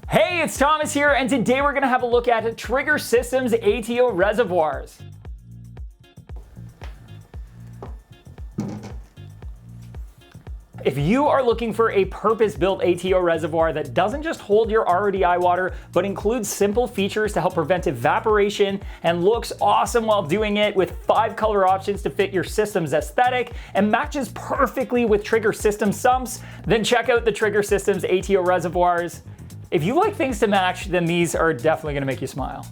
Hey, it's Thomas here, and today we're going to have a look at Trigger Systems ATO Reservoirs. If you are looking for a purpose-built ATO reservoir that doesn't just hold your RODI water, but includes simple features to help prevent evaporation and looks awesome while doing it with 5 color options to fit your system's aesthetic and matches perfectly with Trigger Systems Sumps, then check out the Trigger Systems ATO Reservoirs. If you like things to match, then these are definitely going to make you smile.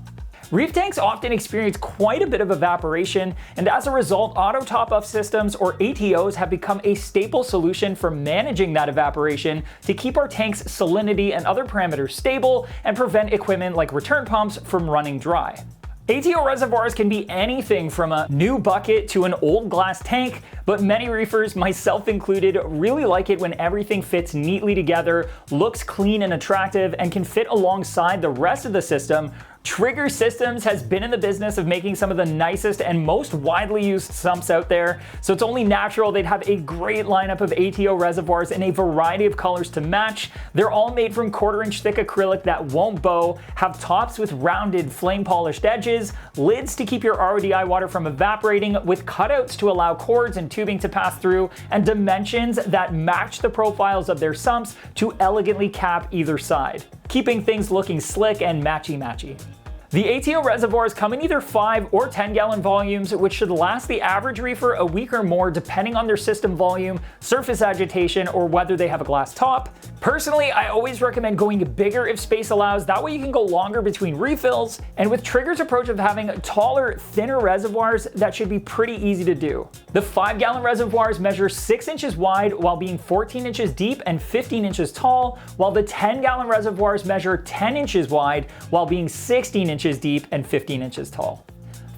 Reef tanks often experience quite a bit of evaporation, and as a result, auto top-up systems, or ATOs, have become a staple solution for managing that evaporation to keep our tank's salinity and other parameters stable and prevent equipment like return pumps from running dry. ATO reservoirs can be anything from a new bucket to an old glass tank, but many reefers, myself included, really like it when everything fits neatly together, looks clean and attractive, and can fit alongside the rest of the system. Trigger Systems has been in the business of making some of the nicest and most widely used sumps out there, so it's only natural they'd have a great lineup of ATO reservoirs in a variety of colors to match. They're all made from 1/4-inch thick acrylic that won't bow, have tops with rounded flame polished edges, lids to keep your RODI water from evaporating, with cutouts to allow cords and tubing to pass through, and dimensions that match the profiles of their sumps to elegantly cap either side, keeping things looking slick and matchy-matchy. The ATO reservoirs come in either 5 or 10-gallon volumes, which should last the average reefer a week or more depending on their system volume, surface agitation, or whether they have a glass top. Personally, I always recommend going bigger if space allows, that way you can go longer between refills, and with Trigger's approach of having taller, thinner reservoirs, that should be pretty easy to do. The 5-gallon reservoirs measure 6 inches wide while being 14 inches deep and 15 inches tall, while the 10-gallon reservoirs measure 10 inches wide while being 16 inches deep and 15 inches tall.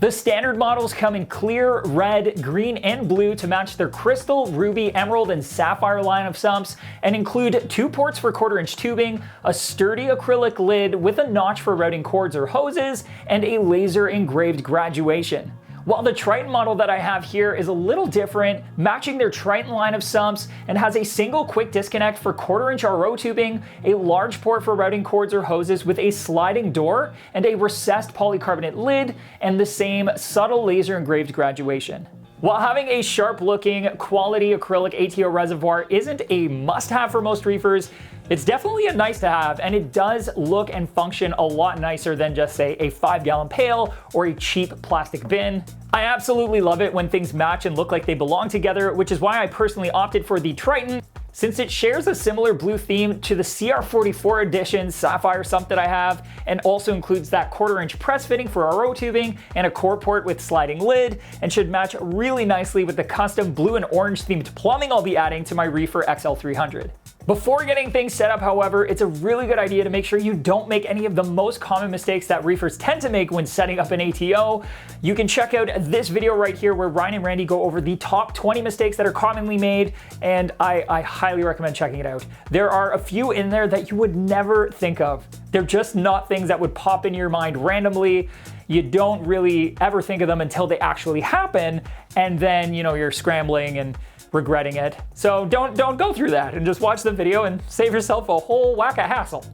The standard models come in clear, red, green, and blue to match their crystal, ruby, emerald, and sapphire line of sumps, and include 2 ports for 1/4-inch tubing, a sturdy acrylic lid with a notch for routing cords or hoses, and a laser engraved graduation. While the Triton model that I have here is a little different, matching their Triton line of sumps, and has a single quick disconnect for 1/4-inch RO tubing, a large port for routing cords or hoses with a sliding door, and a recessed polycarbonate lid, and the same subtle laser engraved graduation. While having a sharp-looking, quality acrylic ATO reservoir isn't a must-have for most reefers, it's definitely a nice-to-have, and it does look and function a lot nicer than just, say, a 5-gallon pail or a cheap plastic bin. I absolutely love it when things match and look like they belong together, which is why I personally opted for the Triton, since it shares a similar blue theme to the CR44 edition sapphire sump that I have, and also includes that 1/4-inch press fitting for RO tubing and a core port with sliding lid, and should match really nicely with the custom blue and orange themed plumbing I'll be adding to my Reefer XL300. Before getting things set up, however, it's a really good idea to make sure you don't make any of the most common mistakes that reefers tend to make when setting up an ATO. You can check out this video right here where Ryan and Randy go over the top 20 mistakes that are commonly made, and I highly recommend checking it out. There are a few in there that you would never think of. They're just not things that would pop in your mind randomly. You don't really ever think of them until they actually happen, and then, you know, you're scrambling and regretting it. So don't go through that, and just watch the video and save yourself a whole whack of hassle.